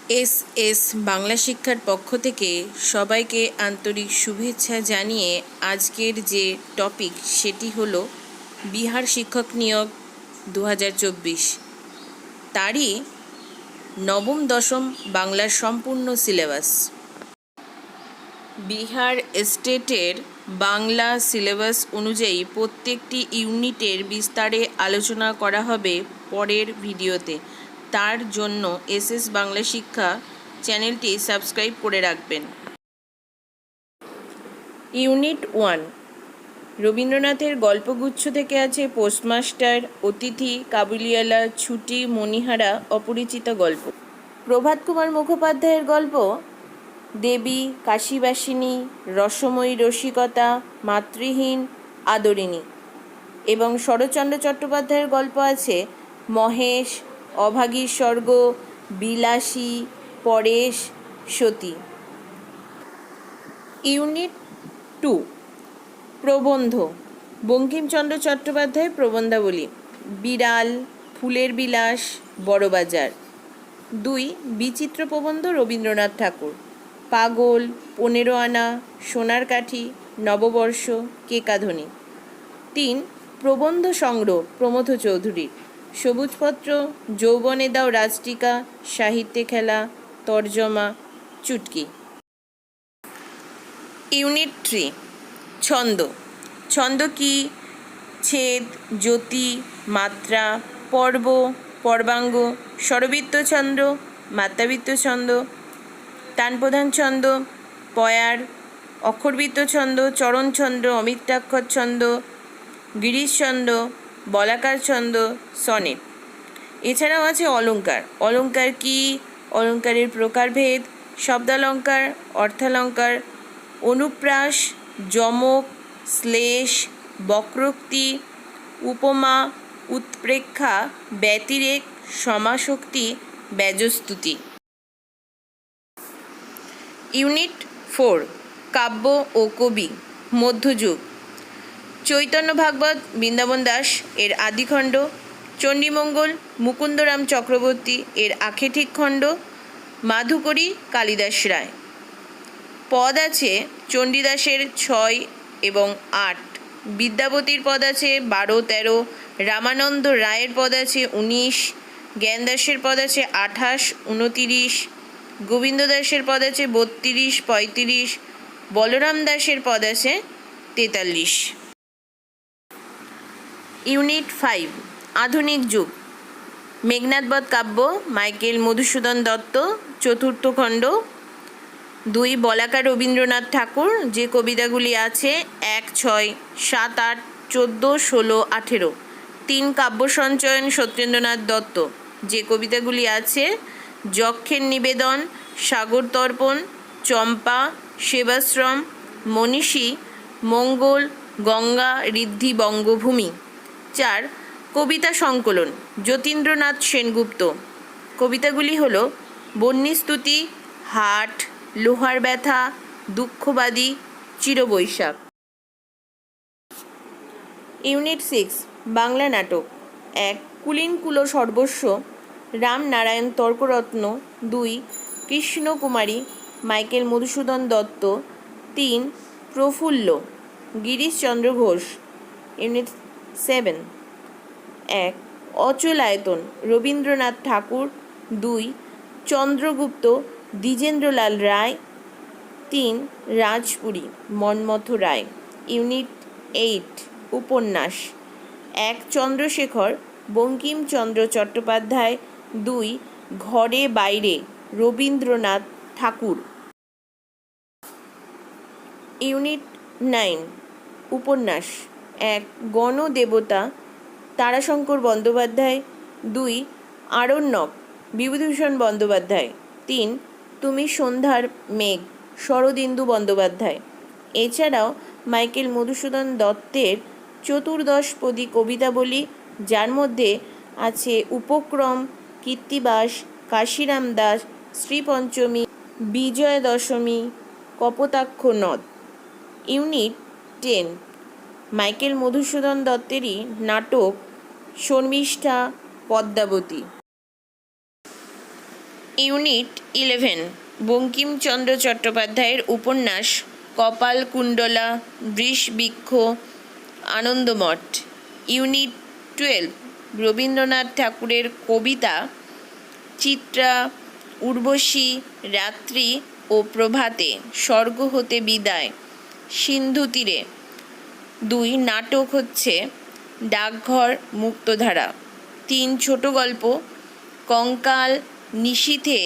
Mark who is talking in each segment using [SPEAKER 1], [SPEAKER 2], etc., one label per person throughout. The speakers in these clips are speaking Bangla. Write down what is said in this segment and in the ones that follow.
[SPEAKER 1] এস বাংলা শিক্ষার পক্ষ থেকে সবাইকে আন্তরিক শুভেচ্ছা জানিয়ে আজকের যে টপিক সেটি হলো বিহার শিক্ষক নিয়োগ 2024, তারই নবম দশম বাংলার সম্পূর্ণ সিলেবাস। বিহার স্টেটের বাংলা সিলেবাস অনুযায়ী প্রত্যেকটি ইউনিটের বিস্তারে আলোচনা করা হবে পরের ভিডিওতে। তার জন্য এস বাংলা শিক্ষা চ্যানেলটি সাবস্ক্রাইব করে রাখবেন। ইউনিট 1, রবীন্দ্রনাথের গল্পগুচ্ছ থেকে আছে পোস্টমাস্টার, অতিথি, কাবুলিওয়ালা, ছুটি, মণিহারা, অপরিচিত গল্প। প্রভাত কুমার মুখোপাধ্যায়ের গল্প দেবী, কাশীবাসিনী, রসময়ী রসিকতা, মাতৃহীন, আদরিণী। এবং শরৎচন্দ্র চট্টোপাধ্যায়ের গল্প আছে মহেশ, অভাগীর স্বর্গ, বিলাসী, পরেশ, সতী। ইউনিট 2, প্রবন্ধ, বঙ্কিমচন্দ্র চট্টোপাধ্যায়ের প্রবন্ধাবলী। বিড়াল, ফুলের বিলাস, বড়বাজার। 2, বিচিত্র প্রবন্ধ রবীন্দ্রনাথ ঠাকুর। পাগল, 15 আনা, সোনার কাঠি, নববর্ষ, কেকাধ্বনি। 3, প্রবন্ধ সংগ্রহ প্রমথ চৌধুরীর। সবুজপত্র, যৌবনে দাও রাজটিকা, সাহিত্যে খেলা, তর্জমা, চুটকি। ইউনিট 3, ছন্দ। ছন্দ কি? ছেদ, জ্যোতি, মাত্রা, পর্ব, পর্বাঙ্গ, স্বরবৃত্ত ছন্দ, মাত্রাবৃত্ত ছন্দ, তানপ্রধান ছন্দ, পয়ার, অক্ষরবৃত্ত ছন্দ, চরণ ছন্দ, অমিত্রাক্ষর ছন্দ, গিরিশ ছন্দ, বলাকার ছন্দ, সনেট। এছাড়াও আছে অলঙ্কার। অলঙ্কার কি? অলঙ্কারের প্রকারভেদ, শব্দালঙ্কার, অর্থালঙ্কার, অনুপ্রাস, যমক, শ্লেষ, বক্রোক্তি, উপমা, উৎপ্রেক্ষা, ব্যতিরেক, সমাসোক্তি, ব্যজস্তুতি। ইউনিট 4, কাব্য ও কবি, মধ্যযুগ। চৈতন্য ভাগবত বৃন্দাবন দাস এর আদিখণ্ড, চণ্ডীমঙ্গল মুকুন্দরাম চক্রবর্তী এর আখেঠিক খণ্ড, মাধুকরী কালিদাস রায়। পদ আছে চণ্ডীদাসের 6 এবং 8, বিদ্যাপতির পদ আছে 12, 13, রামানন্দ রায়ের পদ আছে 19, জ্ঞানদাসের পদ আছে 28, 29, গোবিন্দ দাসের পদ আছে 32, 35, বলরাম দাসের পদ আছে 43। ইউনিট 5, আধুনিক যুগ। মেঘনাদবধ কাব্য, মাইকেল মধুসূদন দত্ত, 4th খণ্ড। 2, বলাকা রবীন্দ্রনাথ ঠাকুর, যে কবিতাগুলি আছে 1, 6, 7, 8, 14, 16, 18। 3, কাব্য সঞ্চয়ন সত্যেন্দ্রনাথ দত্ত, যে কবিতাগুলি আছে যক্ষের নিবেদন, সাগর তর্পণ, চম্পা, সেবাশ্রম, মনীষী, মঙ্গল, গঙ্গা, ঋদ্ধি, বঙ্গভূমি। 4, কবিতা সংকলন যতীন্দ্রনাথ সেনগুপ্ত, কবিতাগুলি হল বন্যিস্তুতি, হাট, লোহার ব্যথা, দুঃখবাদী, চিরবৈশাখ। ইউনিট 6, বাংলা নাটক। 1, কুলীন কুল সর্বস্ব, রামনারায়ণ তর্করত্ন। 2, কৃষ্ণকুমারী, মাইকেল মধুসূদন দত্ত। 3, প্রফুল্ল, গিরিশচন্দ্র ঘোষ। ইউনিট 7, 1, অচলায়তন, রবীন্দ্রনাথ ঠাকুর। 2, চন্দ্রগুপ্ত, দ্বিজেন্দ্রলাল রায়। 3, রাজপুরী, মন্মথ রায়। ইউনিট 8, উপন্যাস। 1, চন্দ্রশেখর, বঙ্কিমচন্দ্র চট্টোপাধ্যায়। 2, ঘরে বাইরে, রবীন্দ্রনাথ ঠাকুর। ইউনিট 9, উপন্যাস। 1, গণদেবতা, তারাশঙ্কর বন্দ্যোপাধ্যায়। 2, আরণ্যক, বিভূতিভূষণ বন্দ্যোপাধ্যায়। 3, তুমি সন্ধ্যার মেঘ, শরদিন্দু বন্দ্যোপাধ্যায়। এছাড়াও মাইকেল মধুসূদন দত্তের 14পদী কবিতাবলী, যার মধ্যে আছে উপক্রম, কীর্তিবাস, কাশিরাম দাস, শ্রীপঞ্চমী, বিজয়া দশমী, কপোতাক্ষ নদ। ইউনিট 10, মাইকেল মধুসূদন দত্তেরই নাটক শর্মিষ্ঠা, পদ্মাবতী। ইউনিট 11 বঙ্কিমচন্দ্র চট্টোপাধ্যায়ের উপন্যাস কপালকুণ্ডলা, বৃষবৃক্ষ, আনন্দমঠ। ইউনিট 12 রবীন্দ্রনাথ ঠাকুরের কবিতা চিত্রা, উর্বশী, রাত্রি ও প্রভাতে, স্বর্গ হতে বিদায়, সিন্ধু তীরে। 2 নাটক হচ্ছে ডাকঘর, মুক্তধারা। 3 ছোট গল্প কঙ্কাল, নিশীথে,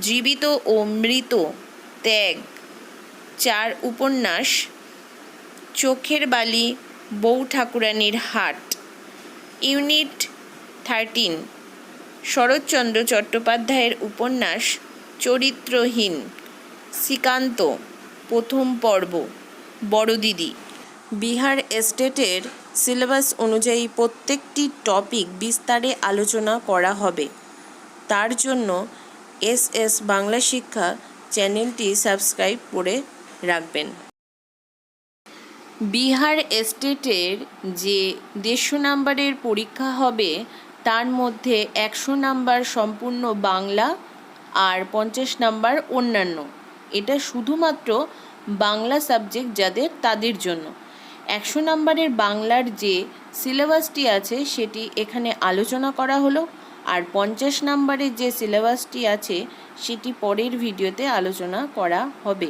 [SPEAKER 1] জীবিত ও মৃত, ত্যাগ। 4 উপন্যাস চোখের বালি, বউ ঠাকুরানীর হাট। ইউনিট 13 শরৎচন্দ্র চট্টোপাধ্যায়ের উপন্যাস চরিত্রহীন, শ্রীকান্ত, প্রথম পর্ব, বড়দিদি। বিহার এস্টেটের সিলেবাস অনুযায়ী প্রত্যেকটি টপিক বিস্তারে আলোচনা করা হবে। তার জন্য এস বাংলা শিক্ষা চ্যানেলটি সাবস্ক্রাইব করে রাখবেন। বিহার এস্টেটের যে 150 নাম্বারের পরীক্ষা হবে তার মধ্যে 100 নাম্বার সম্পূর্ণ বাংলা আর 50 নাম্বার অন্যান্য। এটা শুধুমাত্র বাংলা সাবজেক্ট যাদের তাদের জন্য। 100 নাম্বারের বাংলার যে সিলেবাসটি আছে সেটি এখানে আলোচনা করা হলো, আর 50 নাম্বারের যে সিলেবাসটি আছে সেটি পরের ভিডিওতে আলোচনা করা হবে।